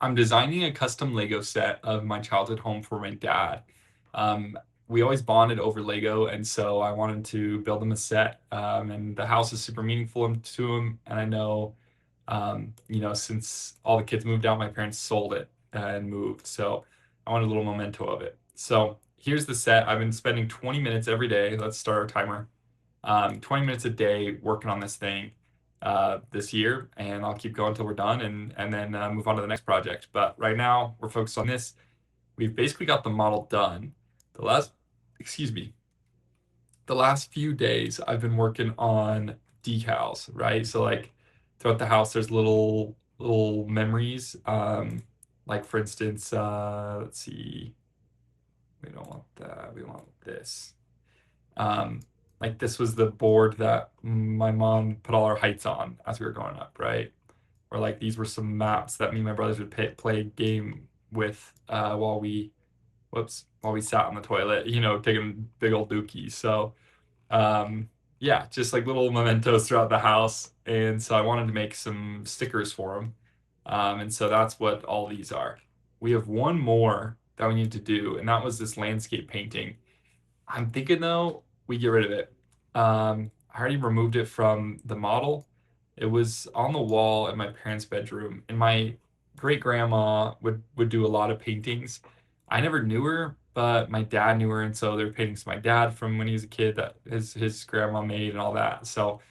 I'm designing a custom Lego set of my childhood home for my dad. Um, we always bonded over Lego, and so I wanted to build him a set. And the house is super meaningful to him. And I know, since all the kids moved out, my parents sold it and moved. So I wanted a little memento of it. So here's the set. I've been spending 20 minutes every day. Let's start our timer. 20 minutes a day working on this thing this year, and I'll keep going until we're done, and then move on to the next project. But right now, we're focused on this. We've basically got the model done. The last, excuse me, the last few days I've been working on decals, right? So like throughout the house, there's little memories. Like for instance, let's see, we don't want that. We want this. Um, like this was the board that my mom put all our heights on as we were growing up, right? Or like these were some maps that me and my brothers would play a game with while we sat on the toilet, taking big old dookies. So yeah, just like little mementos throughout the house. And so I wanted to make some stickers for them. And so that's what all these are. We have one more that we need to do, and that was this landscape painting. I'm thinking though we get rid of it. I already removed it from the model. It was on the wall in my parents' bedroom, and my great grandma would do a lot of paintings. I never knew her, but my dad knew her, and so there were paintings of my dad from when he was a kid that his grandma made and all that. So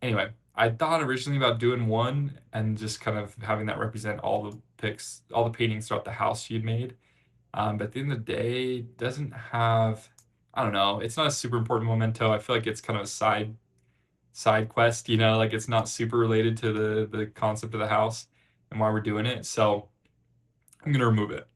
anyway, I thought originally about doing one and just kind of having that represent all the paintings throughout the house she had made. But at the end of the day, it doesn't have, I don't know, it's not a super important memento. I feel like it's kind of a side quest, like it's not super related to the concept of the house and why we're doing it. So I'm gonna remove it.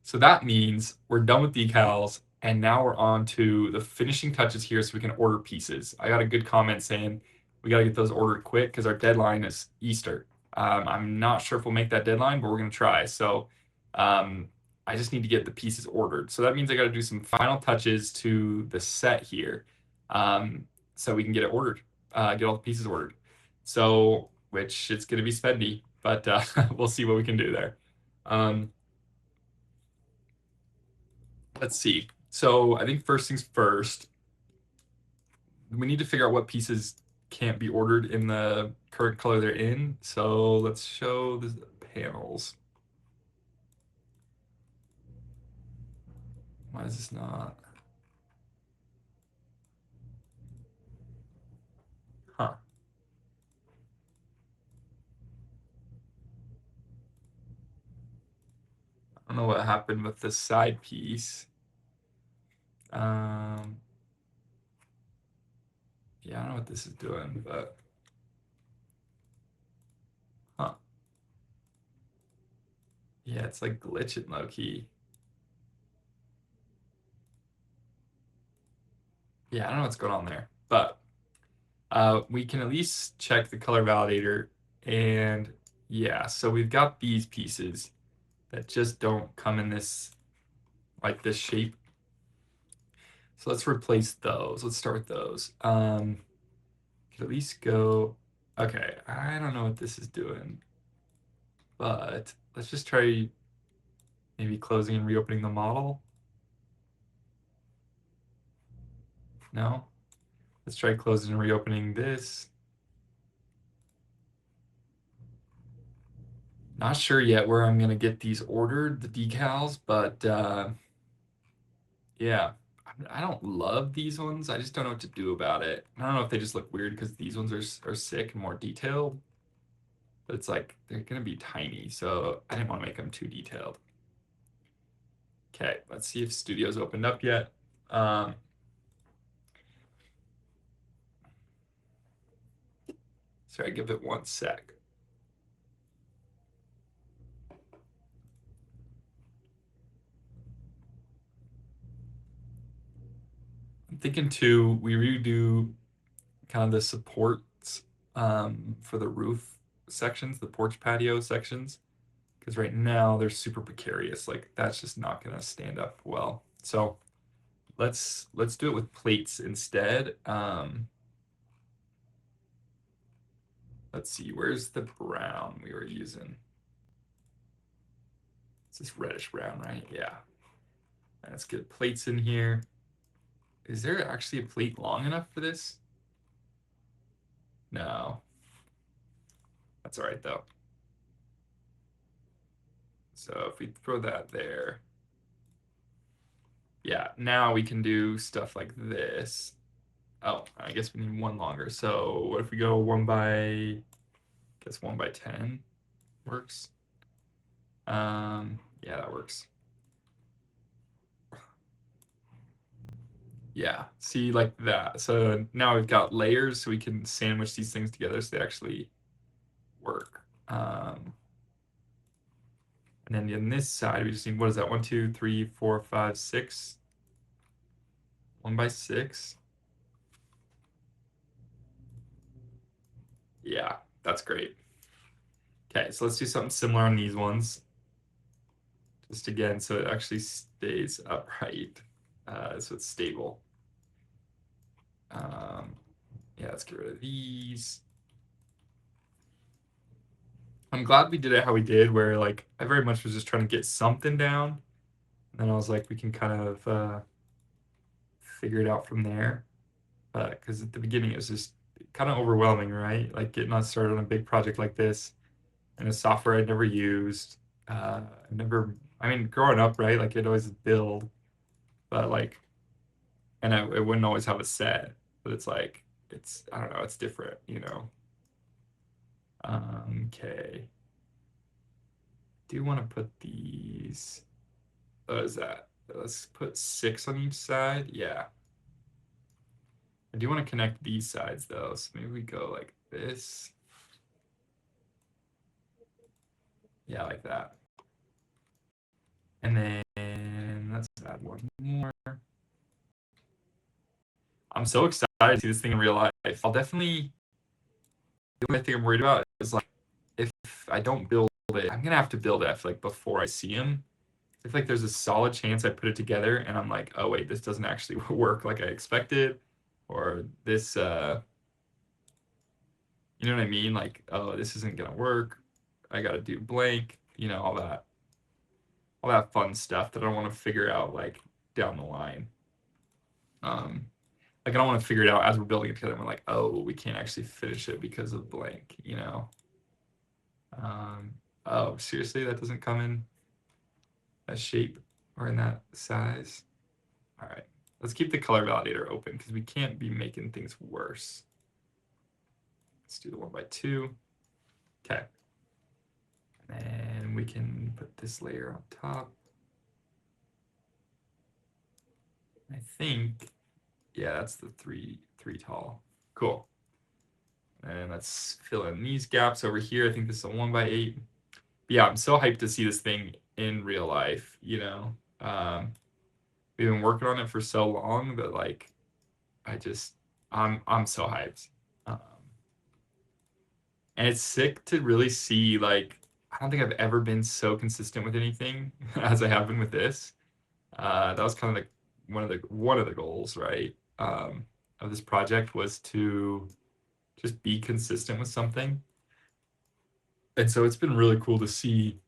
So that means we're done with decals, and now we're on to the finishing touches here so we can order pieces. I got a good comment saying we got to get those ordered quick because our deadline is Easter. I'm not sure if we'll make that deadline, but we're gonna try. So um, I just need to get the pieces ordered. So that means I got to do some final touches to the set here, um, so we can get it ordered, get all the pieces ordered. So which it's gonna be spendy, but we'll see what we can do there. Um, let's see. So I think first things first, we need to figure out what pieces can't be ordered in the current color they're in. So let's show the panels. Why is this not? Huh. I don't know what happened with this side piece. Um, yeah, I don't know what this is doing, but huh. Yeah, it's like glitching low key. Yeah, I don't know what's going on there, but we can at least check the color validator. And yeah, so we've got these pieces that just don't come in this shape. So let's replace those. Let's start with those. Could at least go. Okay, I don't know what this is doing, but let's just try maybe closing and reopening the model. No? Let's try closing and reopening this. Not sure yet where I'm gonna get these ordered, the decals, but yeah. I don't love these ones. I just don't know what to do about it. I don't know if they just look weird because these ones are sick and more detailed, but it's like they're gonna be tiny, so I didn't want to make them too detailed. Okay, let's see if Studio's opened up yet. Um, sorry, give it one sec. I'm thinking too, we redo kind of the supports for the roof sections, the porch patio sections, because right now they're super precarious. Like that's just not gonna stand up well. So let's do it with plates instead. Let's see, where's the brown we were using? It's this reddish brown, right? Yeah. Let's get plates in here. Is there actually a plate long enough for this? No. That's all right, though. So if we throw that there, yeah, now we can do stuff like this. Oh, I guess we need one longer. So what if we go 1 by 10 works? Yeah, that works. Yeah, see, like that. So now we've got layers, so we can sandwich these things together so they actually work. And then on this side, we just need, what is that? 1, 2, 3, 4, 5, 6. 1 by 6. Yeah, that's great. Okay, so let's do something similar on these ones. Just again, so it actually stays upright. So it's stable. Yeah, let's get rid of these. I'm glad we did it how we did, where like I very much was just trying to get something down. And then I was like, we can kind of figure it out from there. Because at the beginning it was just kind of overwhelming, right? Like getting us started on a big project like this and a software I'd never used. I mean, growing up, right? Like I'd always build, but like, and I wouldn't always have a set, but it's like, I don't know, it's different, you know? Okay. Do want to put these, what is that? Let's put 6 on each side. Yeah. I do want to connect these sides though. So maybe we go like this. Yeah, like that. And then let's add one more. I'm so excited to see this thing in real life. I'll definitely, the only thing I'm worried about is like, if I don't build it, I'm gonna have to build it, I feel like, before I see him. I feel like there's a solid chance I put it together and I'm like, oh wait, this doesn't actually work like I expected. Or this, you know what I mean? Like, oh, this isn't gonna work. I gotta do blank, you know, all that fun stuff that I want to figure out like down the line. Like I don't want to figure it out as we're building it together. And we're like, oh, we can't actually finish it because of blank, you know? Oh, seriously, that doesn't come in that shape or in that size? All right, let's keep the color validator open because we can't be making things worse. Let's do the 1 by 2. Okay. And we can put this layer on top. I think, yeah, that's the three tall. Cool. And let's fill in these gaps over here. I think this is a 1 by 8. But yeah, I'm so hyped to see this thing in real life, you know. We've been working on it for so long that like I'm so hyped. And it's sick to really see like I don't think I've ever been so consistent with anything as I have been with this. That was kind of like one of the goals, right? Of this project was to just be consistent with something. And so it's been really cool to see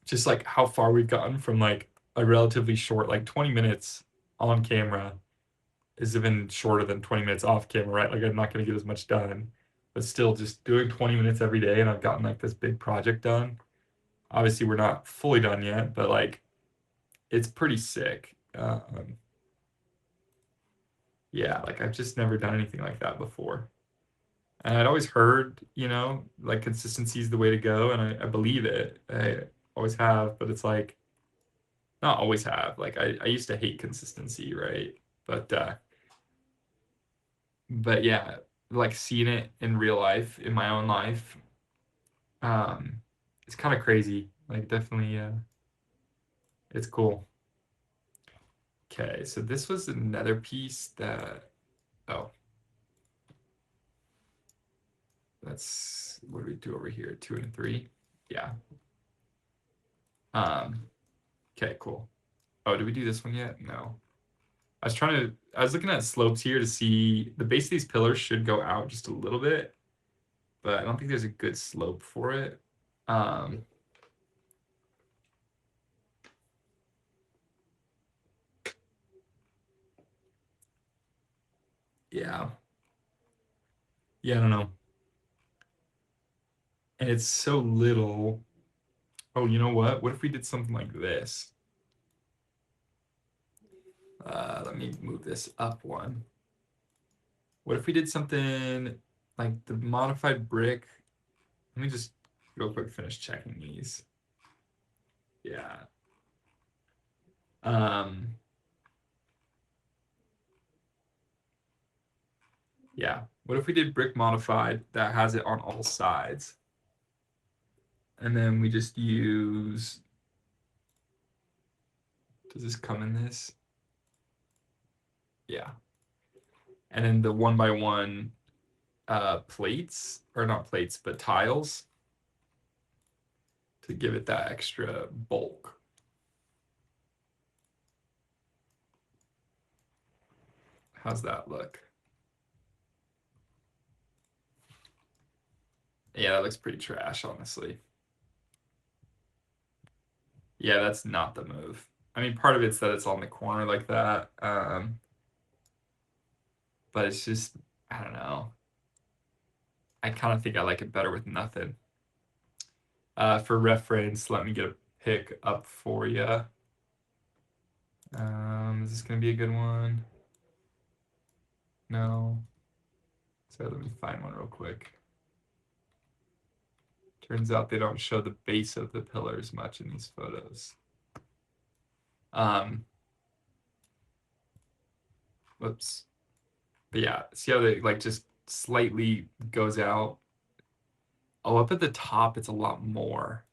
just like how far we've gotten from like a relatively short, like 20 minutes on camera is even shorter than 20 minutes off camera, right? Like I'm not going to get as much done, but still just doing 20 minutes every day. And I've gotten like this big project done. Obviously we're not fully done yet, but like it's pretty sick. Yeah, like I've just never done anything like that before. And I'd always heard, you know, like consistency is the way to go. And I believe it. I always have, but it's like, not always have. Like I used to hate consistency, right? But yeah, like seeing it in real life, in my own life, um, it's kind of crazy. Like definitely, it's cool. Okay, so this was another piece that, oh, that's, what do we do over here? 2 and 3? Yeah. Okay, cool. Oh, did we do this one yet? No. I was looking at slopes here to see the base of these pillars should go out just a little bit, but I don't think there's a good slope for it. Yeah. Yeah, I don't know. And it's so little. Oh, you know what? What if we did something like this? Let me move this up one. What if we did something like the modified brick? Let me just real quick finish checking these. Yeah. Um, yeah. What if we did brick modified that has it on all sides? And then we just use, does this come in this? Yeah. And then the one by one plates, or not plates, but tiles to give it that extra bulk. How's that look? Yeah, that looks pretty trash, honestly. Yeah, that's not the move. I mean, part of it's that it's on the corner like that. But it's just, I don't know. I kind of think I like it better with nothing. For reference, let me get a pick up for you. Is this going to be a good one? No. So let me find one real quick. Turns out they don't show the base of the pillars much in these photos. Whoops. But yeah, see how they like just slightly goes out? Oh, up at the top, it's a lot more.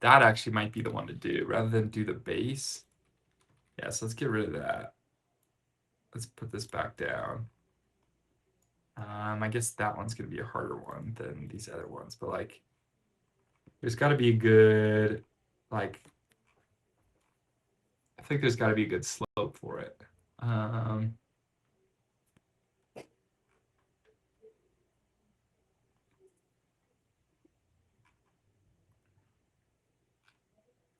That actually might be the one to do rather than do the base. Yeah, so let's get rid of that. Let's put this back down. I guess that one's gonna be a harder one than these other ones, but like, there's got to be a good, like, I think there's got to be a good slope for it. Oh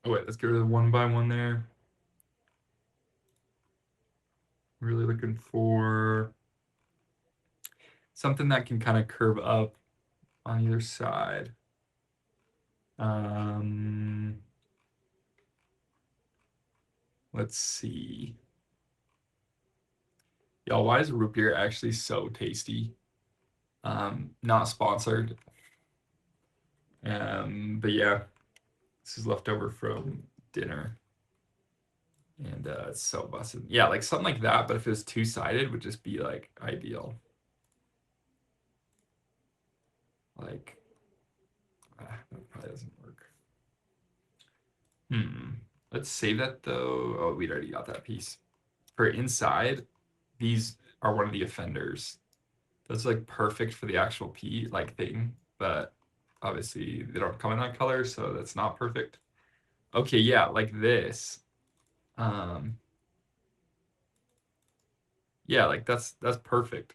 wait, let's get rid of the one by one there. Really looking for something that can kind of curve up on either side. Let's see. Y'all, why is root beer actually so tasty? Not sponsored. But yeah, this is leftover from dinner. And it's so busted. Yeah, like something like that, but if it was two-sided, would just be like ideal. Like, that probably doesn't work. Let's save that though. Oh, we'd already got that piece. For inside, these are one of the offenders. That's like perfect for the actual P like thing, but obviously they don't come in that color, so that's not perfect. Okay, yeah, like this. Yeah, like that's perfect.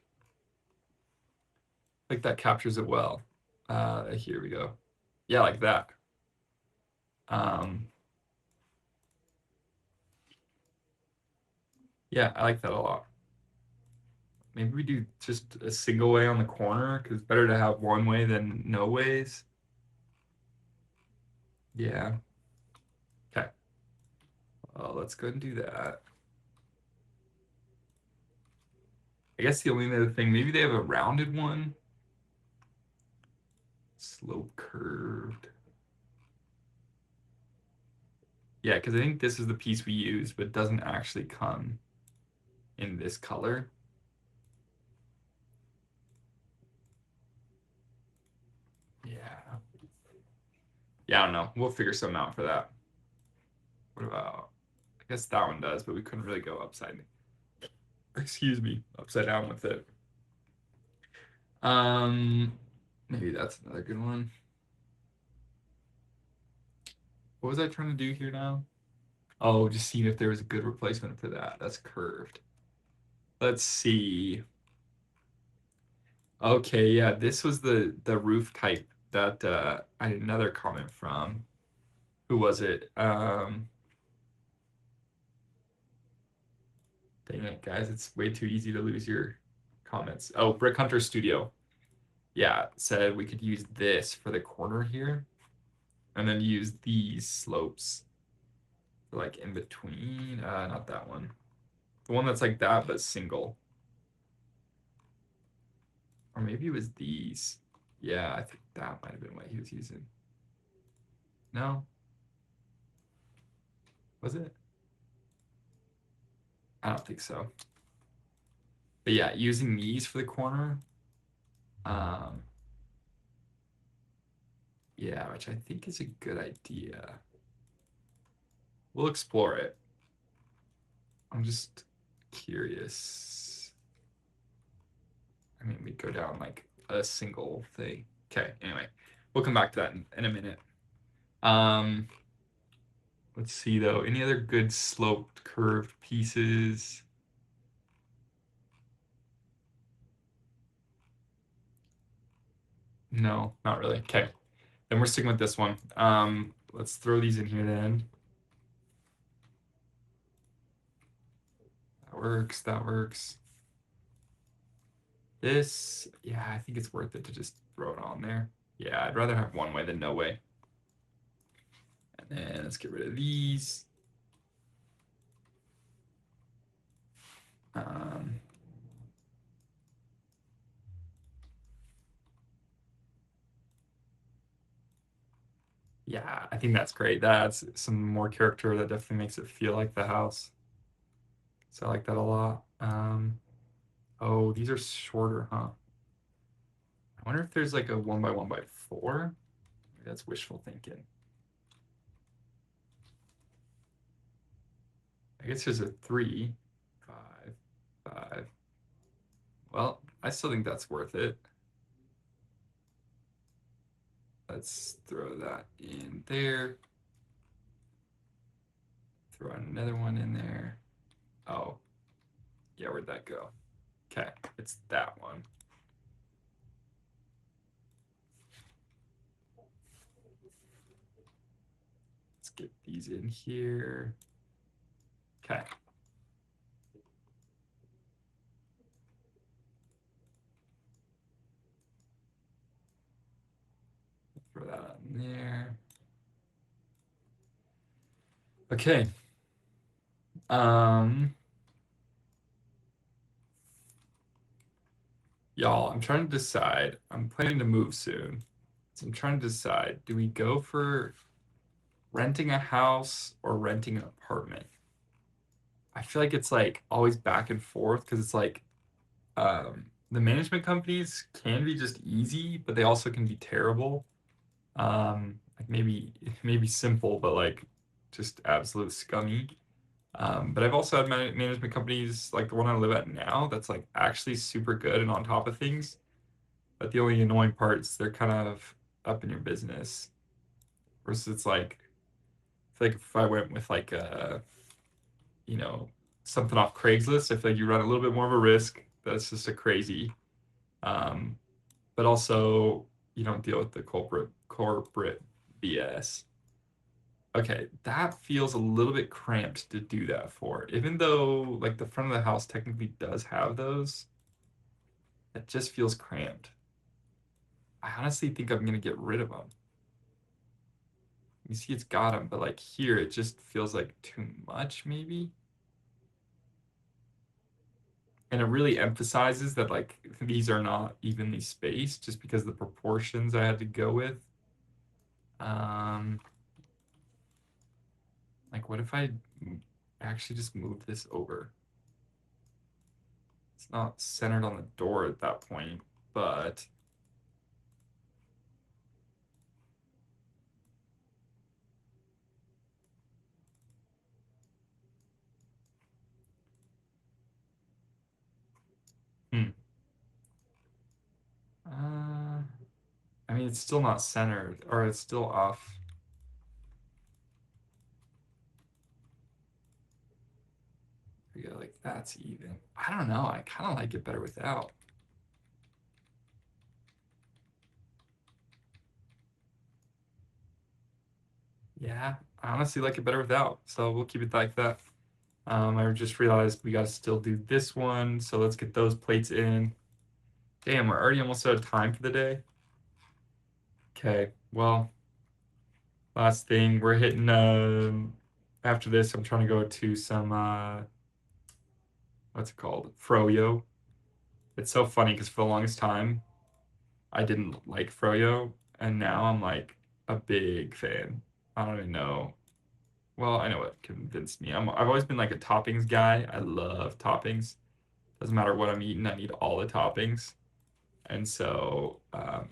Like that captures it well. Here we go. Yeah, like that. Yeah, I like that a lot. Maybe we do just a single way on the corner because it's better to have one way than no ways. Yeah. Okay. Let's go and do that. I guess the only other thing, maybe they have a rounded one. Slope curved. Yeah, because I think this is the piece we use, but it doesn't actually come in this color. Yeah. Yeah, I don't know. We'll figure something out for that. What about, I guess that one does, but we couldn't really go excuse me, upside down with it. Maybe that's another good one. What was I trying to do here now? Oh, just seeing if there was a good replacement for that. That's curved. Let's see. Okay, yeah, this was the roof type that I had another comment from. Who was it? Dang it, guys, it's way too easy to lose your comments. Oh, Brick Hunter Studio. Yeah, said we could use this for the corner here, and then use these slopes for like in between. Not that one. The one that's like that, but single. Or maybe it was these. Yeah, I think that might have been what he was using. No? Was it? I don't think so. But yeah, using these for the corner. Um, yeah, which I think is a good idea. We'll explore it. I'm just curious. I mean, we go down like a single thing. Okay, anyway, we'll come back to that in a minute. Um, let's see though. Any other good sloped curved pieces? No, not really. Okay, then we're sticking with this one. Let's throw these in here then. That works. That works. This, yeah, I think it's worth it to just throw it on there. Yeah, I'd rather have one way than no way. And then let's get rid of these. Um, yeah, I think that's great. That's some more character that definitely makes it feel like the house. So I like that a lot. Oh, these are shorter, huh? I wonder if there's like a 1 by 1 by 4. Maybe that's wishful thinking. I guess there's a 3, 5, 5. Well, I still think that's worth it. Let's throw that in there. Throw another one in there. Oh, yeah, where'd that go? Okay, it's that one. Let's get these in here. Okay. Throw that in there. Okay. Y'all, I'm trying to decide. I'm planning to move soon. So I'm trying to decide, do we go for renting a house or renting an apartment? I feel like it's like always back and forth because it's like the management companies can be just easy, but they also can be terrible. Like maybe simple, but like just absolute scummy. But I've also had management companies like the one I live at now that's like actually super good and on top of things. But the only annoying part is they're kind of up in your business. Versus it's like, I feel like if I went with like you know, something off Craigslist, I feel like you run a little bit more of a risk. That's just a crazy. Um, but also you don't deal with the corporate BS. Okay, that feels a little bit cramped to do that for. Even though like the front of the house technically does have those, it just feels cramped. I honestly think I'm gonna get rid of them. You see it's got them, but like here it just feels like too much maybe. And it really emphasizes that like these are not evenly spaced just because of the proportions I had to go with. Um, like what if I actually just move this over? It's not centered on the door at that point, but hmm. Uh, I mean, it's still not centered, or it's still off. We go like that's even. I don't know. I kind of like it better without. Yeah, I honestly like it better without. So we'll keep it like that. I just realized we gotta still do this one, so let's get those plates in. Damn, we're already almost out of time for the day. Okay, well, last thing, we're hitting, after this, I'm trying to go to some, what's it called? Froyo. It's so funny because for the longest time, I didn't like Froyo, and now I'm like a big fan. I don't even know. Well, I know what convinced me. I've always been like a toppings guy. I love toppings. Doesn't matter what I'm eating, I need all the toppings. And so, I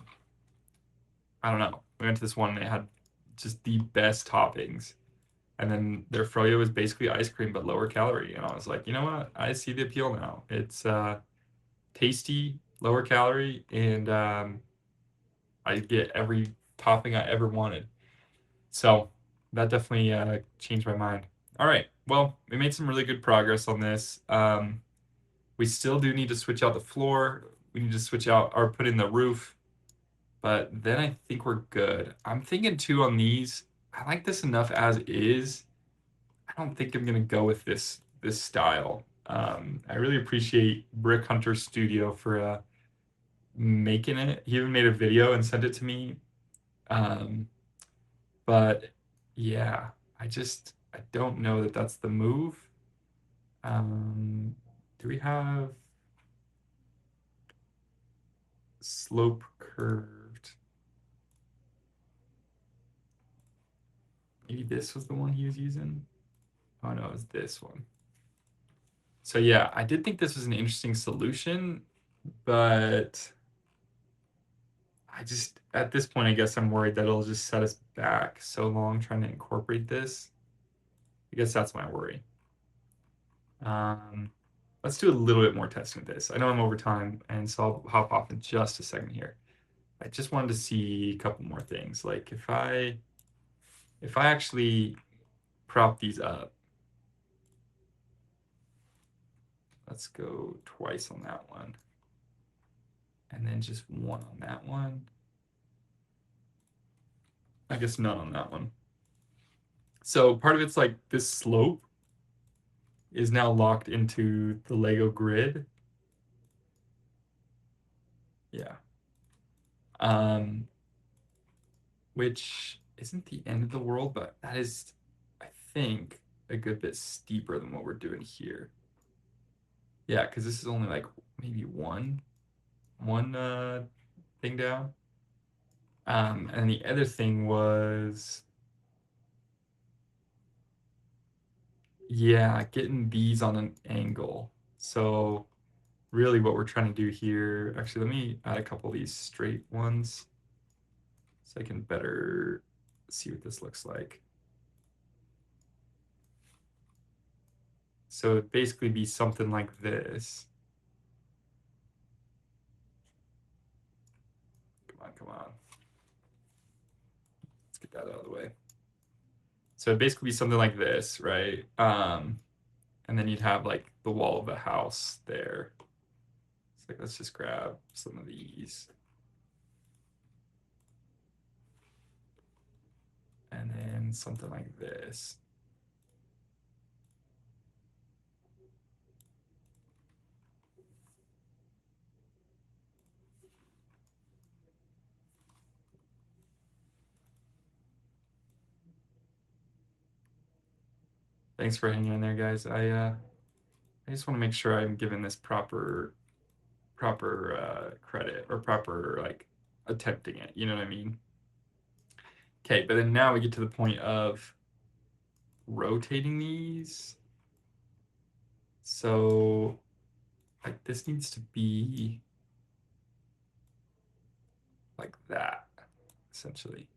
don't know. We went to this one and they had just the best toppings. And then their froyo was basically ice cream but lower calorie. And I was like, you know what? I see the appeal now. It's tasty, lower calorie, and I get every topping I ever wanted. So that definitely changed my mind. All right. Well, we made some really good progress on this. We still do need to switch out the floor. We need to switch out or put in the roof. But then I think we're good. I'm thinking too on these. I like this enough as is. I don't think I'm gonna go with this style. I really appreciate Brick Hunter Studio for making it. He even made a video and sent it to me. Um, but yeah, I don't know that that's the move. Do we have slope curved? Maybe this was the one he was using. Oh no, it's this one. So yeah, I did think this was an interesting solution, but I just at this point I guess I'm worried that it'll just set us back so long trying to incorporate this. I guess that's my worry. Um, let's do a little bit more testing with this. I know I'm over time, and so I'll hop off in just a second here. I just wanted to see a couple more things. Like if I actually prop these up, let's go twice on that one, and then just one on that one. I guess none on that one. So part of it's like this slope is now locked into the Lego grid. Yeah. Um, which isn't the end of the world, but that is, I think, a good bit steeper than what we're doing here. Yeah, because this is only like maybe one thing down. And the other thing was, yeah, getting these on an angle. So really what we're trying to do here, actually, let me add a couple of these straight ones so I can better see what this looks like. So it'd basically be something like this. Come on, come on. Let's get that out of the way. So it'd basically be something like this, right? And then you'd have like the wall of the house there. It's like, let's just grab some of these. And then something like this. Thanks for hanging in there, guys. I just want to make sure I'm giving this proper credit or proper like attempting it. You know what I mean? Okay, but then now we get to the point of rotating these. So like this needs to be like that, essentially.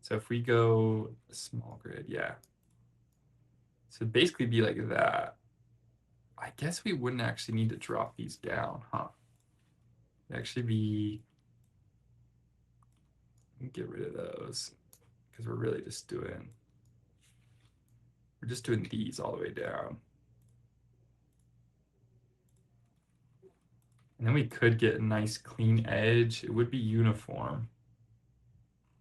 So if we go small grid, yeah. So it'd basically be like that. I guess we wouldn't actually need to drop these down, huh? It'd actually be, get rid of those because we're just doing these all the way down. And then we could get a nice clean edge. It would be uniform.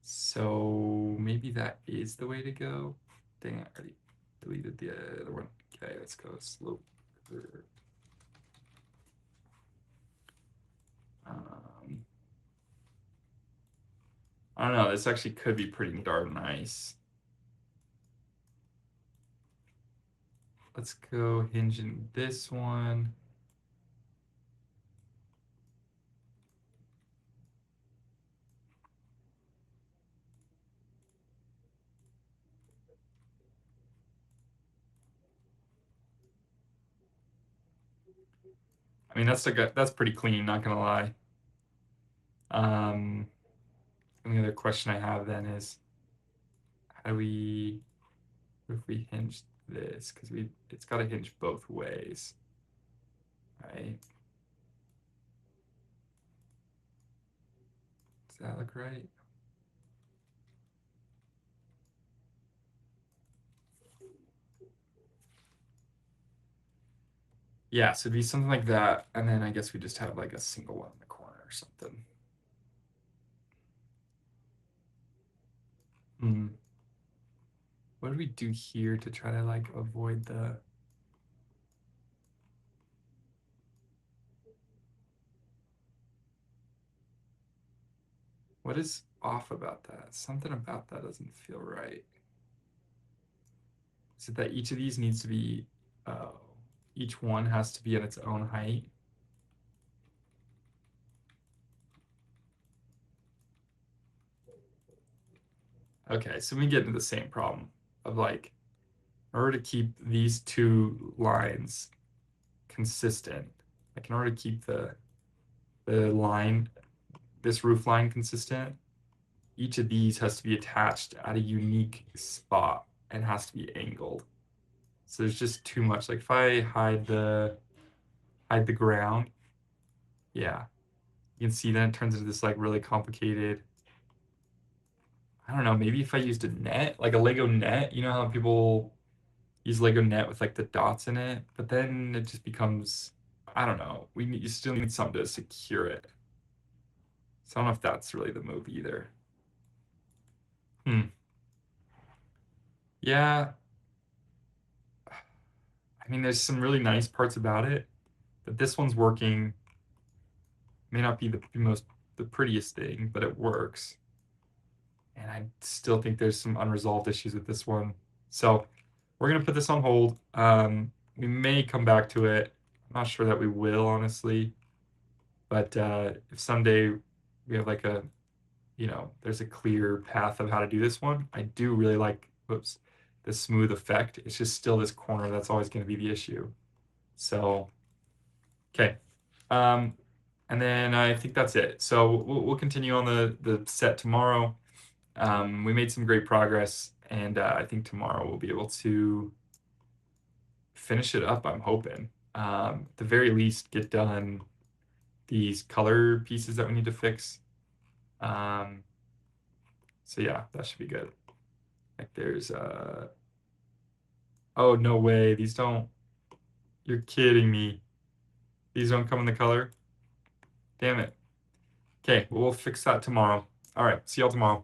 So maybe that is the way to go. Dang it, I already deleted the other one. Okay, let's go slope. Um, I don't know, this actually could be pretty darn nice. Let's go hinge in this one. I mean, that's pretty clean, not gonna lie. Um, and the other question I have then is, how do we, what if we hinge this? Because it's got to hinge both ways, right? Does that look right? Yeah, so it'd be something like that, and then I guess we just have like a single one in the corner or something. Hmm. What do we do here to try to like avoid the... What is off about that? Something about that doesn't feel right. Is it that each of these needs to be, each one has to be at its own height? Okay, so we get into the same problem of like, in order to keep these two lines consistent, like in order to keep the line, this roof line consistent, each of these has to be attached at a unique spot and has to be angled. So there's just too much. Like if I hide the ground, yeah, you can see then it turns into this like really complicated. I don't know, maybe if I used a net, like a Lego net, you know how people use Lego net with like the dots in it, but then it just becomes, I don't know, you still need something to secure it. So I don't know if that's really the move either. Hmm. Yeah, I mean, there's some really nice parts about it, but this one's working. May not be the prettiest thing, but it works. And I still think there's some unresolved issues with this one. So we're gonna put this on hold. We may come back to it. I'm not sure that we will, honestly. But if someday we have like a, there's a clear path of how to do this one, I do really like, whoops, the smooth effect. It's just still this corner that's always going to be the issue. So, okay. Um, and then I think that's it. So we'll continue on the set tomorrow. We made some great progress, and I think tomorrow we'll be able to finish it up, I'm hoping. At the very least, get done these color pieces that we need to fix. Um, so yeah, that should be good. Like there's oh no way, these don't, you're kidding me. These don't come in the color? Damn it. Okay, well, we'll fix that tomorrow. All right, see y'all tomorrow.